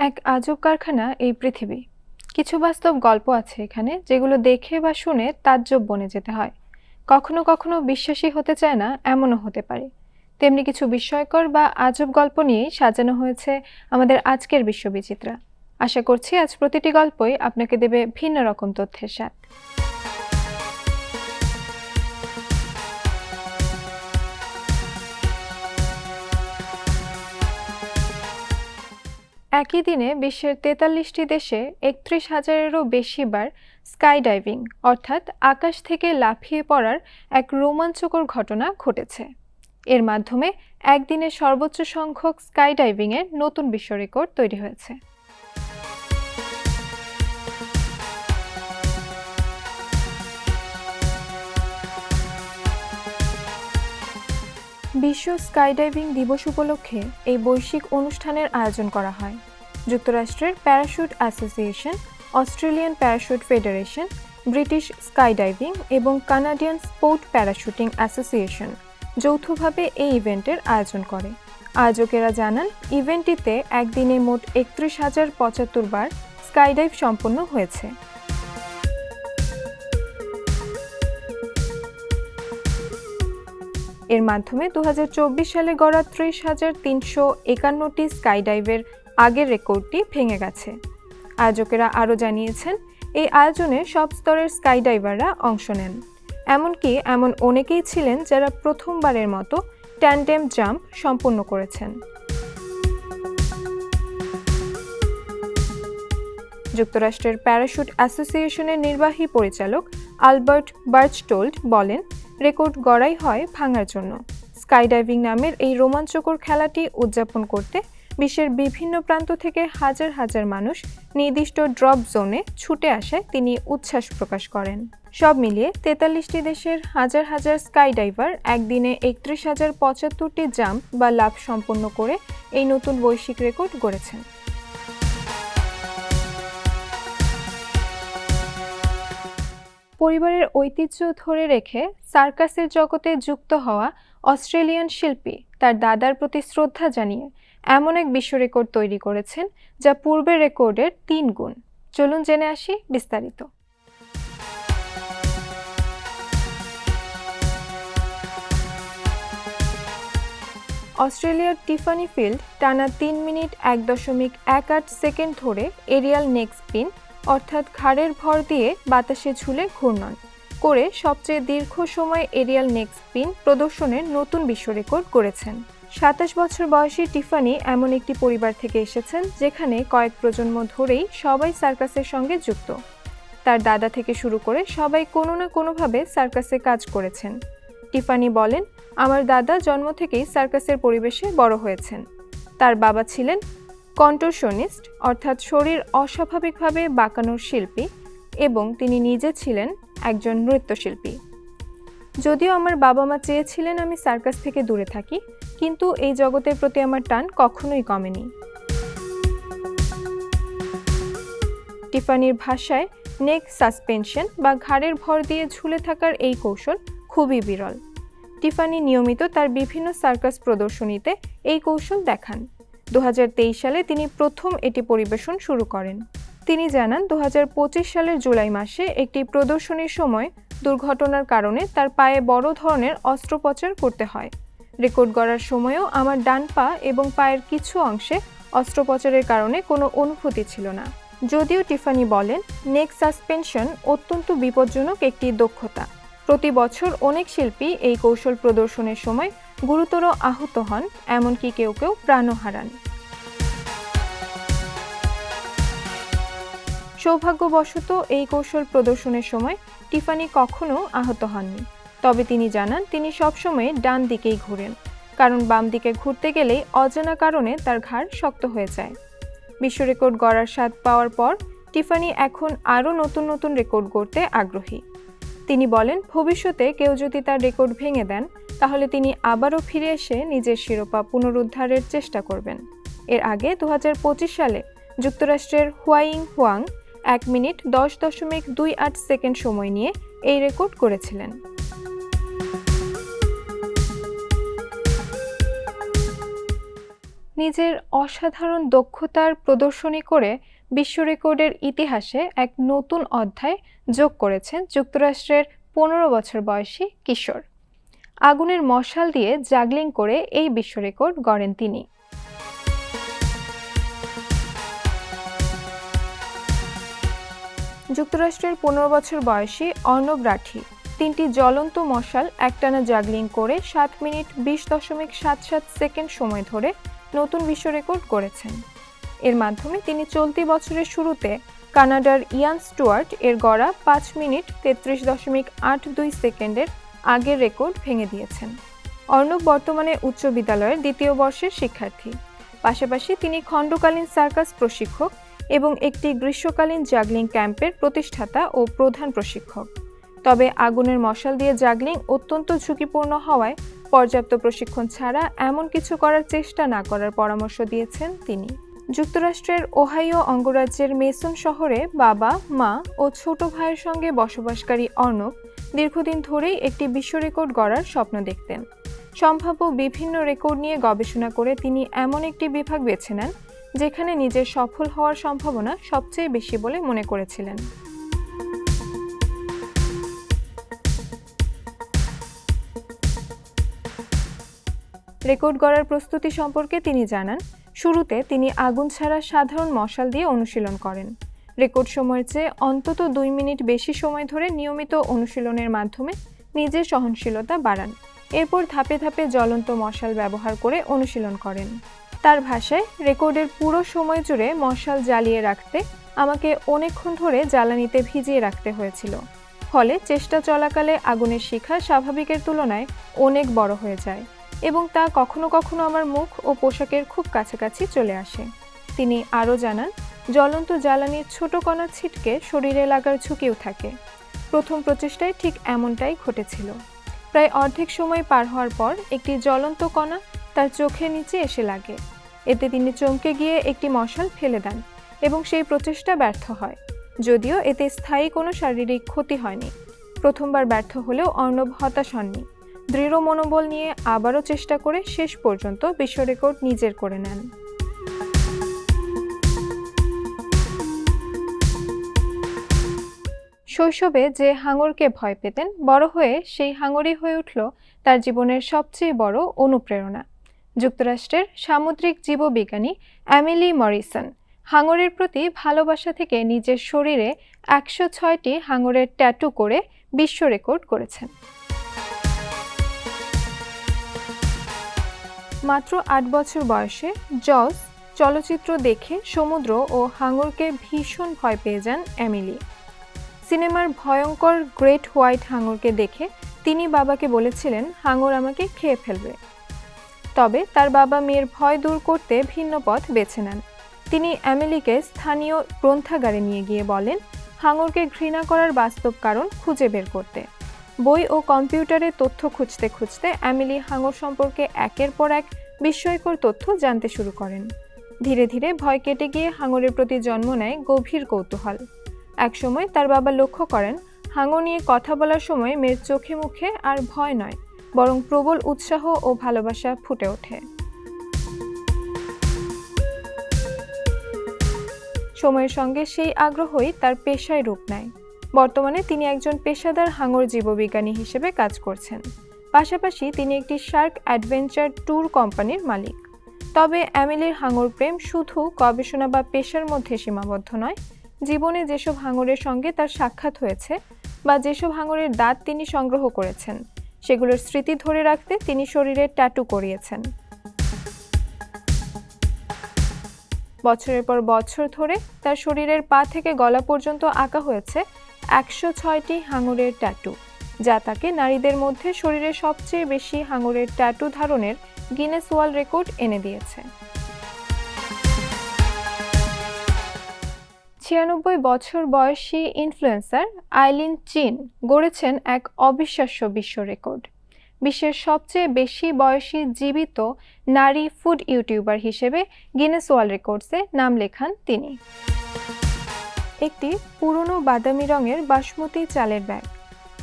এক আজব কারখানা এই পৃথিবী। কিছু বাস্তব গল্প আছে এখানে, যেগুলো দেখে বা শুনে তাজ্জব বনে যেতে হয়। কখনো কখনো বিশ্বাসই হতে চায় না, এমনও হতে পারে। তেমনি কিছু বিস্ময়কর বা আজব গল্প নিয়েই সাজানো হয়েছে আমাদের আজকের বিশ্ববিচিত্রা। আশা করছি আজ প্রতিটি গল্পই আপনাকে দেবে ভিন্ন রকম তথ্যের স্বাদ। একই দিনে বিশ্বের ৪৩টি দেশে ৩১,০০০-এরও বেশি বার স্কাই ডাইভিং অর্থাৎ আকাশ থেকে লাফিয়ে পড়ার এক রোমাঞ্চকর ঘটনা ঘটেছে। এর মাধ্যমে একদিনে সর্বোচ্চ সংখ্যক স্কাই ডাইভিংয়ের নতুন বিশ্ব রেকর্ড তৈরি হয়েছে। বিশ্ব স্কাইডাইভিং দিবস উপলক্ষে এই বৈশ্বিক অনুষ্ঠানের আয়োজন করা হয়। যুক্তরাষ্ট্রের parachute association, Australian parachute federation, British skydiving এবং কানাডিয়ান স্পোর্ট প্যারাশুটিং অ্যাসোসিয়েশন যৌথভাবে এই ইভেন্টের আয়োজন করে। আয়োজকেরা জানান, ইভেন্টটিতে একদিনে মোট ৩১,০৭৫ বার স্কাইডাইভ সম্পন্ন হয়েছে। এর মাধ্যমে ২০২৪ সালে গড়া ৩০,৩৫১টি স্কাইডাইভের আগের রেকর্ডটি ভেঙে গেছে। আয়োজকেরা আরও জানিয়েছেন, এই আয়োজনে সব স্তরের স্কাইডাইভাররা অংশ নেন। এমনকি এমন অনেকেই ছিলেন যারা প্রথমবারের মতো ট্যান্ডেম জাম্প সম্পন্ন করেছেন। যুক্তরাষ্ট্রের প্যারাশুট অ্যাসোসিয়েশনের নির্বাহী পরিচালক আলবার্ট বার্চটোল্ড বলেন, রেকর্ড গড়াই হয় ভাঙার জন্য। স্কাইডাইভিং নামের এই রোমাঞ্চকর খেলাটি উদযাপন করতে বিশ্বের বিভিন্ন প্রান্ত থেকে হাজার হাজার মানুষ নির্দিষ্ট ড্রপ জোনে ছুটে আসায় তিনি উচ্ছ্বাস প্রকাশ করেন। সব মিলিয়ে ৪৩টি দেশের হাজার হাজার স্কাইডাইভার একদিনে ৩১,০৭৫টি জাম্প বা লাফ সম্পন্ন করে এই নতুন বৈশ্বিক রেকর্ড গড়েছেন। পরিবারের ঐতিহ্য ধরে রেখে সার্কাসের জগতে যুক্ত হওয়া অস্ট্রেলিয়ান শিল্পী তার দাদার প্রতি শ্রদ্ধা জানিয়ে এমন এক বিশ্ব রেকর্ড তৈরি করেছেন, যা পূর্বের রেকর্ডের ৩ গুণ। চলুন জেনে আসি বিস্তারিত। অস্ট্রেলিয়ার টিফানি ফিল্ড টানা ৩ মিনিট ১.১৮ সেকেন্ড ধরে এরিয়াল নেক স্পিন অর্থাৎ ঘাড়ের ভর দিয়ে বাতাসে ঝুলে ঘূর্ণন করে সবচেয়ে দীর্ঘ সময় এরিয়াল নেক স্পিন প্রদর্শনের নতুন বিশ্ব রেকর্ড করেছেন। ২৭ বছর বয়সী টিফানি এমন একটি পরিবার থেকে এসেছেন যেখানে কয়েক প্রজন্ম ধরেই সবাই সার্কাসের সঙ্গে যুক্ত। তার দাদা থেকে শুরু করে সবাই কোনো না কোনোভাবে সার্কাসে কাজ করেছেন। টিফানি বলেন, আমার দাদা জন্ম থেকেই সার্কাসের পরিবেশে বড় হয়েছেন। তার বাবা ছিলেন কন্টরশনিস্ট অর্থাৎ শরীর অস্বাভাবিকভাবে বাঁকানোর শিল্পী এবং তিনি নিজে ছিলেন একজন নৃত্যশিল্পী। যদিও আমার বাবা মা চেয়েছিলেন আমি সার্কাস থেকে দূরে থাকি, কিন্তু এই জগতের প্রতি আমার টান কখনোই কমেনি। টিফানির ভাষায় নেক সাসপেনশন বা ঘাড়ের ভর দিয়ে ঝুলে থাকার এই কৌশল খুবই বিরল। টিফানি নিয়মিত তার বিভিন্ন সার্কাস প্রদর্শনীতে এই কৌশল দেখান। ২০২৩ সালে তিনি প্রথম এটি পরিবেশন শুরু করেন। তিনি জানান, ২০২৫ সালের জুলাই মাসে একটি প্রদর্শনীর সময় দুর্ঘটনার কারণে তার পায়ে বড় ধরনের অস্ত্রোপচার করতে হয়। রেকর্ড গড়ার সময়ও আমার ডান পা এবং পায়ের কিছু অংশে অস্ত্রোপচারের কারণে কোনো অনুভূতি ছিল না। যদিও টিফানি বলেন, নেক সাসপেনশন অত্যন্ত বিপজ্জনক একটি দক্ষতা। প্রতি বছর অনেক শিল্পী এই কৌশল প্রদর্শনের সময় গুরুতর আহত হন, এমনকি কেউ কেউ প্রাণও হারান। সৌভাগ্যবশত এই কৌশল প্রদর্শনের সময় টিফানি কখনো আহত হননি। তবে তিনি জানান, তিনি সবসময় ডান দিকেই ঘোরেন, কারণ বাম দিকে ঘুরতে গেলেই অজানা কারণে তার ঘাড় শক্ত হয়ে যায়। বিশ্ব রেকর্ড গড়ার স্বাদ পাওয়ার পর টিফানি এখন আরও নতুন নতুন রেকর্ড গড়তে আগ্রহী। তিনি বলেন, ভবিষ্যতে কেউ যদি তার রেকর্ড ভেঙে দেন, তাহলে তিনি আবারও ফিরে এসে নিজের শিরোপা পুনরুদ্ধারের চেষ্টা করবেন। এর আগে ২০২৫ সালে যুক্তরাষ্ট্রের হুয়াইং হুয়াং ১ মিনিট ১০.২৮ সেকেন্ড সময় নিয়ে এই রেকর্ড করেছিলেন। নিজের অসাধারণ দক্ষতার প্রদর্শনী করে বিশ্ব রেকর্ডের ইতিহাসে এক নতুন অধ্যায় যোগ করেছেন যুক্তরাষ্ট্রের 15 বছর বয়সী কিশোর। আগুনের মশাল দিয়ে জাগলিং করে এই বিশ্ব রেকর্ড গড়েন তিনি। যুক্তরাষ্ট্রের 15 বছর বয়সী অর্ণব রাঠি 3টি জ্বলন্ত মশাল একটানা জাগলিং করে 7 মিনিট 20.77 সেকেন্ড সময় ধরে নতুন বিশ্ব রেকর্ড গড়েছেন। এর মাধ্যমে তিনি চলতি বছরের শুরুতে কানাডার ইয়ান স্টুয়ার্ট এর গড়া 5 মিনিট 33.82 সেকেন্ডের আগের রেকর্ড ভেঙে দিয়েছেন। অর্ণব বর্তমানে উচ্চ বিদ্যালয়ের 2য় বর্ষের শিক্ষার্থী। পাশাপাশি তিনি খণ্ডকালীন সার্কাস প্রশিক্ষক এবং একটি গ্রীষ্মকালীন জাগলিং ক্যাম্পের প্রতিষ্ঠাতা ও প্রধান প্রশিক্ষক। তবে আগুনের মশাল দিয়ে জাগলিং অত্যন্ত ঝুঁকিপূর্ণ হওয়ায় পর্যাপ্ত প্রশিক্ষণ ছাড়া এমন কিছু করার চেষ্টা না করার পরামর্শ দিয়েছেন তিনি। যুক্তরাষ্ট্রের ওহাইও অঙ্গরাজ্যের মেসন শহরে বাবা, মা ও ছোট ভাইয়ের সঙ্গে বসবাসকারী অর্ণব দীর্ঘদিন ধরেই একটি বিশ্ব রেকর্ড গড়ার স্বপ্ন দেখতেন। সম্ভাব্য বিভিন্ন রেকর্ড নিয়ে গবেষণা করে তিনি এমন একটি বিভাগ বেছে নেন যেখানে নিজের সফল হওয়ার সম্ভাবনা সবচেয়ে বেশি বলে মনে করেছিলেন। রেকর্ড গড়ার প্রস্তুতি সম্পর্কে তিনি জানান, শুরুতে তিনি আগুন ছাড়া সাধারণ মশাল দিয়ে অনুশীলন করেন। রেকর্ড সময়ের চেয়ে অন্তত 2 মিনিট বেশি সময় ধরে নিয়মিত অনুশীলনের মাধ্যমে নিজের সহনশীলতা বাড়ান। এরপর ধাপে ধাপে জ্বলন্ত মশাল ব্যবহার করে অনুশীলন করেন। তার ভাষায়, রেকর্ডের পুরো সময় জুড়ে মশাল জ্বালিয়ে রাখতে আমাকে অনেকক্ষণ ধরে জ্বালানিতে ভিজিয়ে রাখতে হয়েছিল। ফলে চেষ্টা চলাকালে আগুনের শিখা স্বাভাবিকের তুলনায় অনেক বড় হয়ে যায় এবং তা কখনো কখনো আমার মুখ ও পোশাকের খুব কাছাকাছি চলে আসে। তিনি আরও জানান, জ্বলন্ত জ্বালানির ছোট কণা ছিটকে শরীরে লাগার ঝুঁকিও থাকে। প্রথম প্রচেষ্টায় ঠিক এমনটাই ঘটেছিল। প্রায় অর্ধেক সময় পার হওয়ার পর একটি জ্বলন্ত কণা তার চোখের নিচে এসে লাগে। এতে তিনি চমকে গিয়ে একটি মশাল ফেলে দেন এবং সেই প্রচেষ্টা ব্যর্থ হয়, যদিও এতে স্থায়ী কোনো শারীরিক ক্ষতি হয়নি। প্রথমবার ব্যর্থ হলেও অর্ণব হতাশ হননি। দৃঢ় মনোবল নিয়ে আবারও চেষ্টা করে শেষ পর্যন্ত বিশ্ব রেকর্ড নিজের করে নেন। শৈশবে যে হাঙরকে ভয় পেতেন, বড় হয়ে সেই হাঙরই হয়ে উঠল তার জীবনের সবচেয়ে বড় অনুপ্রেরণা। যুক্তরাষ্ট্রের সামুদ্রিক জীববিজ্ঞানী এমিলি মরিসন হাঙরের প্রতি ভালোবাসা থেকে নিজের শরীরে 106টি হাঙরের ট্যাটু করে বিশ্ব রেকর্ড করেছেন। মাত্র 8 বছর বয়সে জজ চলচ্চিত্র দেখে সমুদ্র ও হাঙরকে ভীষণ ভয় পেয়ে যান এমিলি। সিনেমার ভয়ঙ্কর গ্রেট হোয়াইট হাঙরকে দেখে তিনি বাবাকে বলেছিলেন, হাঙর আমাকে খেয়ে ফেলবে। তবে তার বাবা মেয়ের ভয় দূর করতে ভিন্ন পথ বেছে নেন। তিনি এমিলিকে স্থানীয় গ্রন্থাগারে নিয়ে গিয়ে বলেন, হাঙরকে ঘৃণা করার বাস্তব কারণ খুঁজে বের করতে। বই ও কম্পিউটারে তথ্য খুঁজতে খুঁজতে এমিলি হাঙর সম্পর্কে একের পর এক বিস্ময়কর তথ্য জানতে শুরু করেন। ধীরে ধীরে ভয় কেটে গিয়ে হাঙরের প্রতি জন্ম নেয় গভীর কৌতূহল। একসময় তার বাবা লক্ষ্য করেন, হাঙর নিয়ে কথা বলার সময় মেয়ের চোখে মুখে আর ভয় নয়, বরং প্রবল উৎসাহ ও ভালোবাসা ফুটে ওঠে। সময়ের সঙ্গে সেই আগ্রহই তার পেশায় রূপ নেয়। বর্তমানে তিনি একজন পেশাদার হাঙর জীববিজ্ঞানী হিসেবে কাজ করছেন। পাশাপাশি তিনি একটি শার্ক অ্যাডভেঞ্চার ট্যুর কোম্পানির মালিক। তবে এমিলির হাঙর প্রেম শুধু গবেষণা বা পেশার মধ্যে সীমাবদ্ধ নয়। জীবনে যেসব হাঙরের সঙ্গে তার সাক্ষাৎ হয়েছে বা যেসব হাঙরের দাঁত তিনি সংগ্রহ করেছেন, সেগুলোর স্মৃতি ধরে রাখতে তিনি শরীরে ট্যাটু করিয়েছেন। বছরের পর বছর ধরে তার শরীরের পা থেকে গলা পর্যন্ত আঁকা হয়েছে 106টি হাঙরের ট্যাটু, যা তাকে নারীদের মধ্যে শরীরে সবচেয়ে বেশি হাঙরের ট্যাটু ধারণের গিনেস ওয়ার্ল্ড রেকর্ড এনে দিয়েছে। 96 বছর বয়সী ইনফ্লুয়েন্সার আইলিন চিন গড়েছেন এক অবিশ্বাস্য বিশ্ব রেকর্ড। বিশ্বের সবচেয়ে বেশি বয়সী জীবিত নারী ফুড ইউটিউবার হিসেবে গিনেস ওয়ার্ল্ড রেকর্ডসে নাম লেখান তিনি। একটি পুরনো বাদামি রঙের বাসমতি চালের ব্যাগ,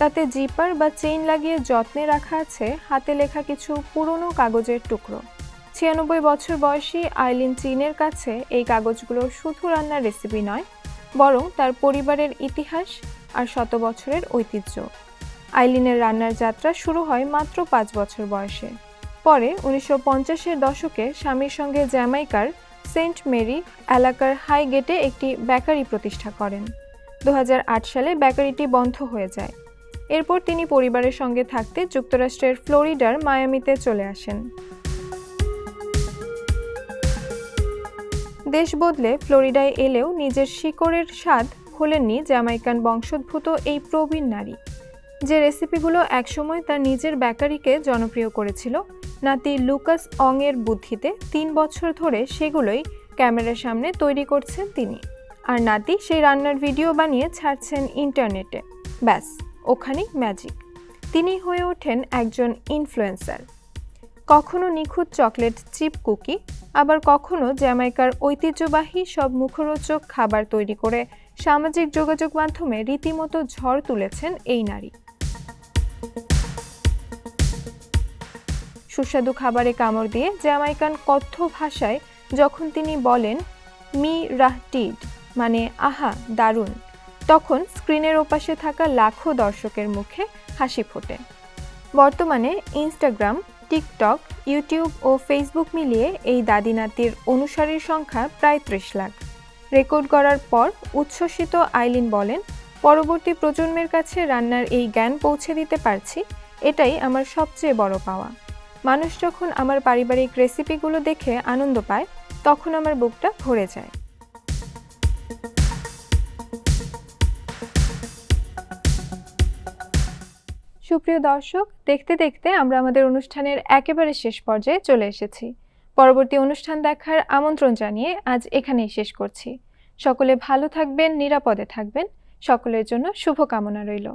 তাতে জিপার বা চেইন লাগিয়ে যত্নে রাখা আছে হাতে লেখা কিছু পুরনো কাগজের টুকরো। ৯৬ বছর বয়সী আইলিন চিনের কাছে এই কাগজগুলো শুধু রান্নার রেসিপি নয়, বরং তার পরিবারের ইতিহাস আর শত বছরের ঐতিহ্য। আইলিনের রান্নার যাত্রা শুরু হয় মাত্র ৫ বছর বয়সে। পরে ১৯৫০-এর দশকে স্বামীর সঙ্গে জ্যামাইকার সেন্ট মেরি এলাকার হাইগেটে একটি বেকারি প্রতিষ্ঠা করেন। ২০০৮ সালে বেকারিটি বন্ধ হয়ে যায়। এরপর তিনি পরিবারের সঙ্গে থাকতে যুক্তরাষ্ট্রের ফ্লোরিডার মায়ামিতে চলে আসেন। দেশ বদলে ফ্লোরিডায় এলেও নিজের শিকড়ের স্বাদ ভোলেননি জ্যামাইকান বংশোদ্ভূত এই প্রবীণ নারী। যে রেসিপিগুলো একসময় তার নিজের বেকারিকে জনপ্রিয় করেছিল, নাতি লুকাস অং এর বুদ্ধিতে ৩ বছর ধরে সেগুলোই ক্যামেরার সামনে তৈরি করছেন তিনি। আর নাতি সেই রান্নার ভিডিও বানিয়ে ছাড়ছেন ইন্টারনেটে। ব্যাস, ওখানেই ম্যাজিক। তিনি হয়ে ওঠেন একজন ইনফ্লুয়েন্সার। কখনো নিখুঁত চকলেট চিপ কুকি, আবার কখনো জ্যামাইকার ঐতিহ্যবাহী সব মুখরোচক খাবার তৈরি করে সামাজিক যোগাযোগ মাধ্যমে রীতিমতো ঝড় তুলেছেন এই নারী। সুস্বাদু খাবারে কামড় দিয়ে জ্যামাইকান কথ্য ভাষায় যখন তিনি বলেন মি রাহ টিড, মানে আহা দারুণ, তখন স্ক্রিনের ওপাশে থাকা লাখো দর্শকের মুখে হাসি ফোটে। বর্তমানে ইনস্টাগ্রাম, টিকটক, ইউটিউব ও ফেসবুক মিলিয়ে এই দাদি নাতির অনুসারীর সংখ্যা প্রায় ৩০ লাখ। রেকর্ড করার পর উচ্ছ্বসিত আইলিন বলেন, পরবর্তী প্রজন্মের কাছে রান্নার এই জ্ঞান পৌঁছে দিতে পারছি, এটাই আমার সবচেয়ে বড় পাওয়া। মানুষ যখন আমার পারিবারিক রেসিপিগুলো দেখে আনন্দ পায়, তখন আমার বুকটা ভরে যায়। সুপ্রিয় দর্শক, দেখতে দেখতে আমরা আমাদের অনুষ্ঠানের একেবারে শেষ পর্যায়ে চলে এসেছি। পরবর্তী অনুষ্ঠান দেখার আমন্ত্রণ জানিয়ে আজ এখানেই শেষ করছি। সকলে ভালো থাকবেন, নিরাপদে থাকবেন। সকলের জন্য শুভকামনা রইল।